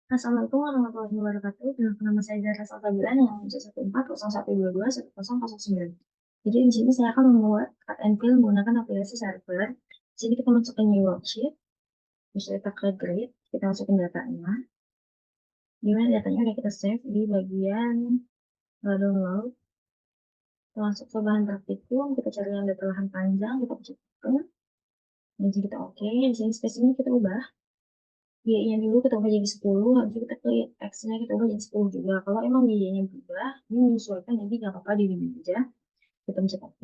Assalamualaikum warahmatullahi wabarakatuh. Dengan nama saya Zahra Salsabila dengan nomor 1141221221009. Jadi di sini saya akan membuat cut and fill menggunakan aplikasi server. Di sini kita masukkan new worksheet, bisa kita create, kita masukin datanya. Di mana datanya udah kita save di bagian download. Kita masuk ke bahan praktikum, kita cari yang data lahan panjang, kita pencet open. Dan jadi kita oke. Di sini space-nya kita ubah. Y-nya dulu kita ubah jadi 10, habis itu kita klik X-nya kita ubah jadi 10 juga. Kalau emang Y-nya berubah, ini menyesuaikan, jadi nggak apa-apa di sini aja. Kita pencet OK.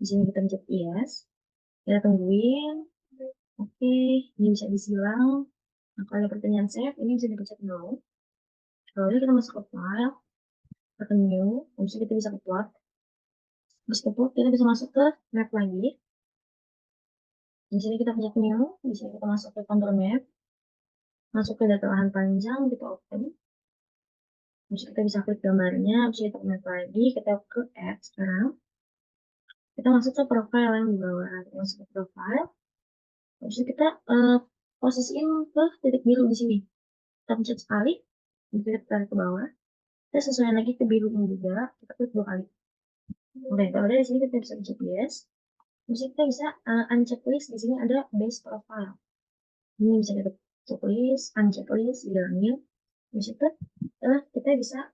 Di sini kita pencet yes. Kita tungguin. Oke, ini bisa disilang. Nah, kalau ada pertanyaan save, ini bisa dipencet no. Kalau kita masuk ke file, ke new, habis itu kita bisa ke plot. Habis ke plot, kita bisa masuk ke map lagi. Di sini kita pencet new, di sini kita masuk ke contour map. Masuk ke data lahan panjang, kita open. Terus kita bisa klik gambarnya, habis kita connect lagi, kita ke add sekarang. Kita masuk ke profile yang di bawah, kita masuk ke profile. Habis itu kita posisiin ke titik biru di sini. Kita pencet sekali, kita tarik ke bawah. Kita sesuaikan lagi ke birunya juga, kita klik 2 kali. Oke, kalau dari sini kita bisa pencet yes. Terus kita bisa uncheck list, di sini ada base profile. Ini bisa kita check list, uncheck list, bilangin. Terus itu kita bisa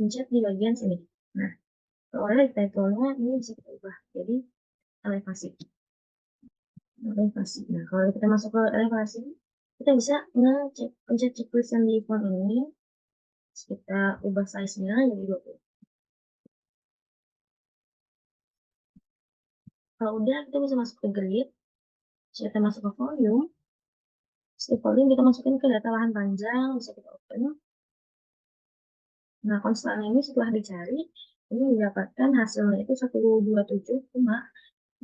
pencet di bagian sini. Nah, kalau ada title-nya ini bisa kita ubah jadi elevasi. Nah, kalau kita masuk ke elevasi, kita bisa pencet checklist yang di font ini. Terus kita ubah size-nya jadi 20. Kalau udah, kita bisa masuk ke grid. Terus kita masuk ke volume. Terus di volume kita masukin ke data lahan panjang, bisa kita open. Nah, konstan ini setelah dicari, ini mendapatkan hasilnya itu 127,201799.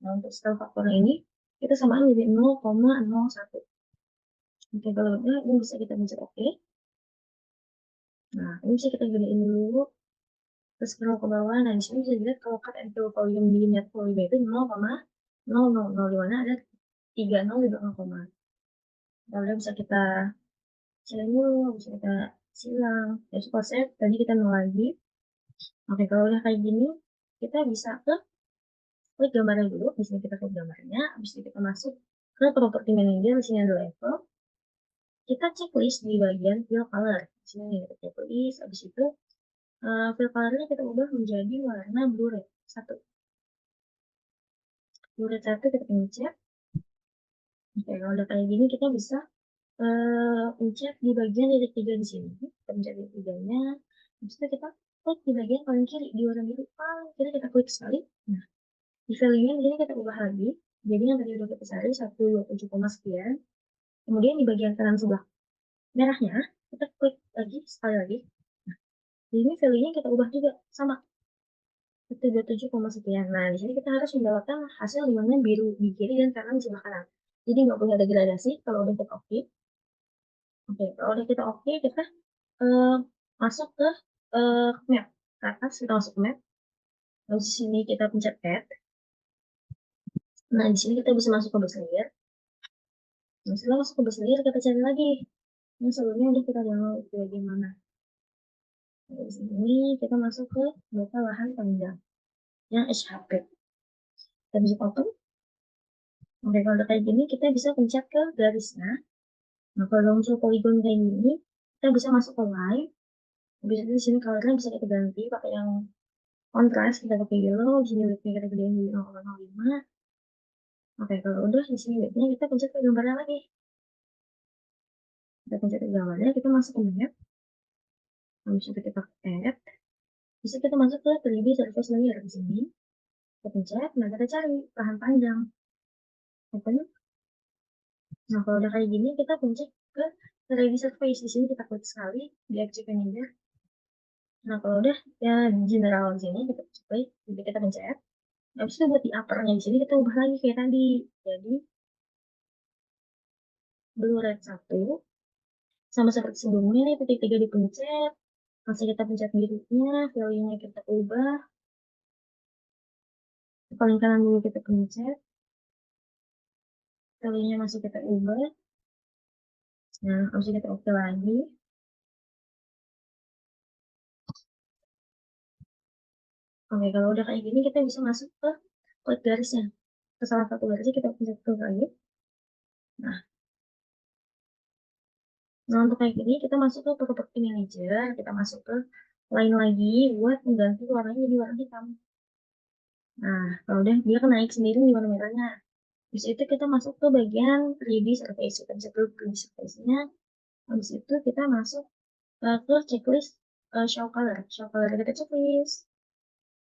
Nah, untuk skala faktornya ini, kita samaan jadi 0,01. Oke, kalau udah, ini bisa kita pencet OK. Nah, ini bisa kita gedein dulu. Terus scroll ke bawah. Nah, di sini bisa dilihat kalau cut and fill volume di net volume itu 0,000, di mana ada 30 di belakang koma. Lalu bisa kita silang dulu, bisa kita silang. Terus kalau save, tadi kita nol lagi. Oke, kalau udah kayak gini, kita bisa klik gambarnya dulu. Di sini kita klik gambarnya. Habis itu kita masuk ke property manager. Di sini ada level. Kita checklist di bagian fill color. Di sini kita checklist. Habis itu fill colornya kita ubah menjadi warna blue red 1. Blue red 1 kita pencet. Oke, kalau udah kayak gini kita bisa pencet di bagian titik 3 di sini. Kita pencet titik 3-nya. Habis itu kita klik di bagian paling kiri di warna biru paling kiri kita klik sekali. Nah, di value-nya ini kita ubah lagi. Jadi yang tadi udah kita cari 127, sekian. Kemudian di bagian kanan sebelah merahnya kita klik lagi sekali lagi. Nah, ini value-nya kita ubah juga sama 127, sekian. Nah, di sini kita harus mendapatkan hasil di mana biru di kiri dan kanan di sebelah kanan. Jadi nggak boleh ada degradasi kalau udah kita oke. Oke, kalau udah kita oke, kita masuk ke map. Ke atas kita masuk ke map. Lalu di sini kita pencet add. Nah, di sini kita bisa masuk ke base layer. Nah, setelah masuk ke base layer, kita cari lagi. Ini sebelumnya udah kita download di bagian mana. Nah, di sini kita masuk ke data lahan panjang yang HHP. Kita bisa open. Oke, kalau udah kayak gini, kita bisa pencet ke garisnya. Nah, kalau muncul polygon kayak gini, kita bisa masuk ke line. Habis itu di sini colornya bisa kita ganti pakai yang kontras, kita pakai yellow. Di sini width-nya kita gedein di 0,05. Oke, kalau udah di sini width-nya kita pencet ke gambarnya lagi. Kita pencet ke gambarnya, kita masuk ke map. Habis itu kita add. Bisa kita masuk ke 3D surface layer di sini. Kita pencet, nah kita cari lahan panjang. Open. Nah, kalau udah kayak gini, kita pencet ke 3D surface. Di sini kita klik sekali di Object Manager. Nah, kalau udah ya general di sini kita klik, jadi kita pencet. Habis itu buat di uppernya di sini kita ubah lagi kayak tadi. Jadi blue red 1 sama seperti sebelumnya nih titik 3 dipencet. Langsung kita pencet birunya, value-nya kita ubah. Paling kanan dulu kita pencet. Value-nya masih kita ubah. Nah, habis itu kita oke lagi. Oke, kalau udah kayak gini kita bisa masuk ke klik garisnya. Ke salah satu garisnya kita pencet klik lagi. Nah, untuk kayak gini kita masuk ke properti manager, kita masuk ke line lagi buat mengganti warnanya jadi warna hitam. Nah, kalau udah dia kan naik sendiri di warna merahnya. Habis itu kita masuk ke bagian 3D surface. Kita bisa klik 3D surface-nya. Habis itu kita masuk ke checklist show color. Show color kita checklist.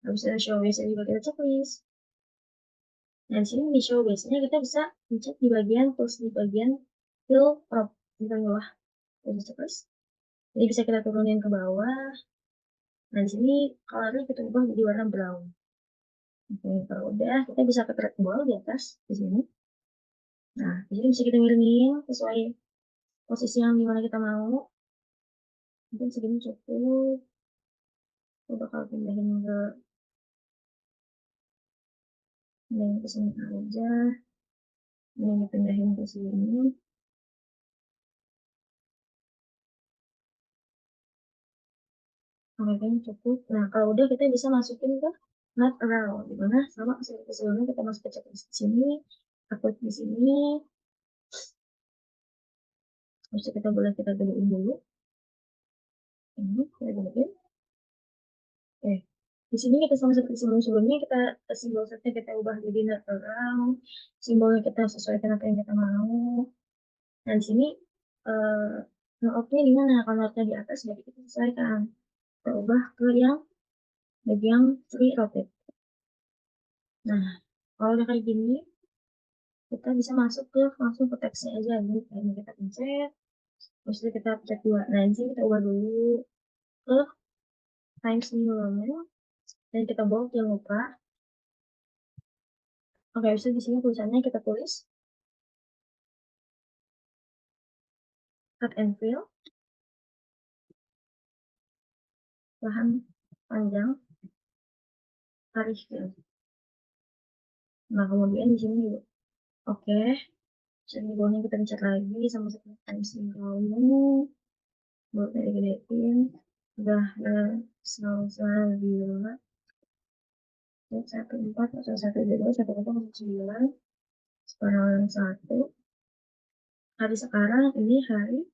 Habis itu show base juga kita checklist. Nah, di sini di show base-nya kita bisa pencet di bagian terus di bagian fill crop di bawah. Kita checklist. Jadi bisa kita turunin ke bawah. Nah, di sini colornya kita ubah jadi warna brown. Oke, kalau udah kita bisa ke trackball di atas di sini. Nah, di sini bisa kita miringin sesuai posisi yang dimana kita mau. Mungkin segini cukup. Kita bakal pindahin ke sini aja. Ini dipindahin ke sini. Oke, kan cukup. Nah, kalau udah kita bisa masukin ke not around. Dimana sama seperti sebelumnya kita masuk ke checklist di sini, upload di sini. Terus kita boleh kita gedein dulu. Ini kita gedein. Oke. Di sini kita sama seperti sebelum-sebelumnya kita simbol setnya kita ubah jadi not around. Simbolnya kita sesuaikan apa yang kita mau. Nah, di sini note-nya di mana? Kalau note-nya di atas berarti kita sesuaikan. Kita ubah ke yang bagian free rotate. Nah, kalau udah kayak gini, kita bisa masuk ke langsung ke teksnya aja. Ini kita pencet, terus kita pencet dua. Nah, di sini kita ubah dulu ke Times New Roman dan kita bold jangan lupa. Oke, bisa di sini tulisannya kita tulis cut and fill, bahan panjang, garis fill. Nah, kemudian di sini juga. Oke, di bawahnya kita pencet lagi sama seperti Times New Roman. Buat gede-gedein. Udah selesai bila 14 atau 12 1,9 sekarang 1 hari sekarang ini hari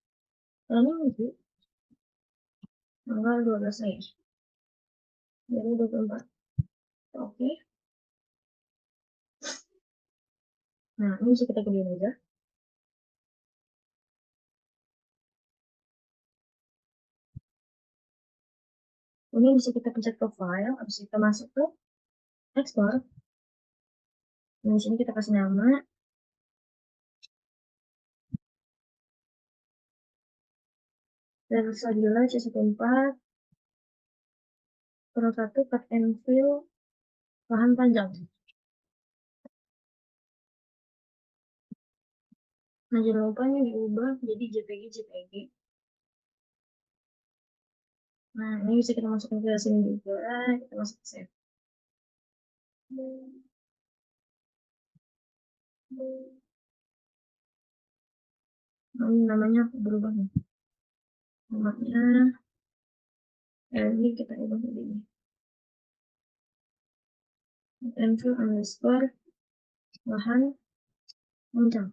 Minggu tanggal 12 Mei 2024. Oke, nah ini bisa kita gedein aja. Ini bisa kita pencet ke file, habis kita masuk ke export. Nah, di sini kita kasih nama. Dan selanjutnya C14 Pro 1 cut and fill bahan panjang. Nah, jangan lupa ini diubah jadi JPG. Nah, ini bisa kita masukkan ke sini juga. Kita masuk ke save. Nah, ini namanya berubah nih. Namanya ini kita ubah jadi ini. Info underscore bahan panjang.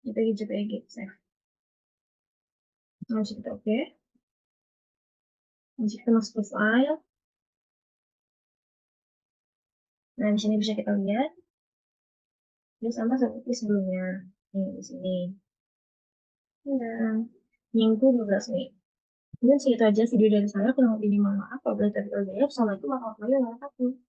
JPG save. Nah, kita oke. Nah, kita masuk ke file. Nah, di sini bisa kita lihat. Ini sama seperti sebelumnya. Nih, di sini. Nah, Minggu 12 Mei. Mungkin segitu aja video dari saya. Kurang lebih mohon maaf. Apabila terlalu banyak. Assalamualaikum warahmatullahi wabarakatuh.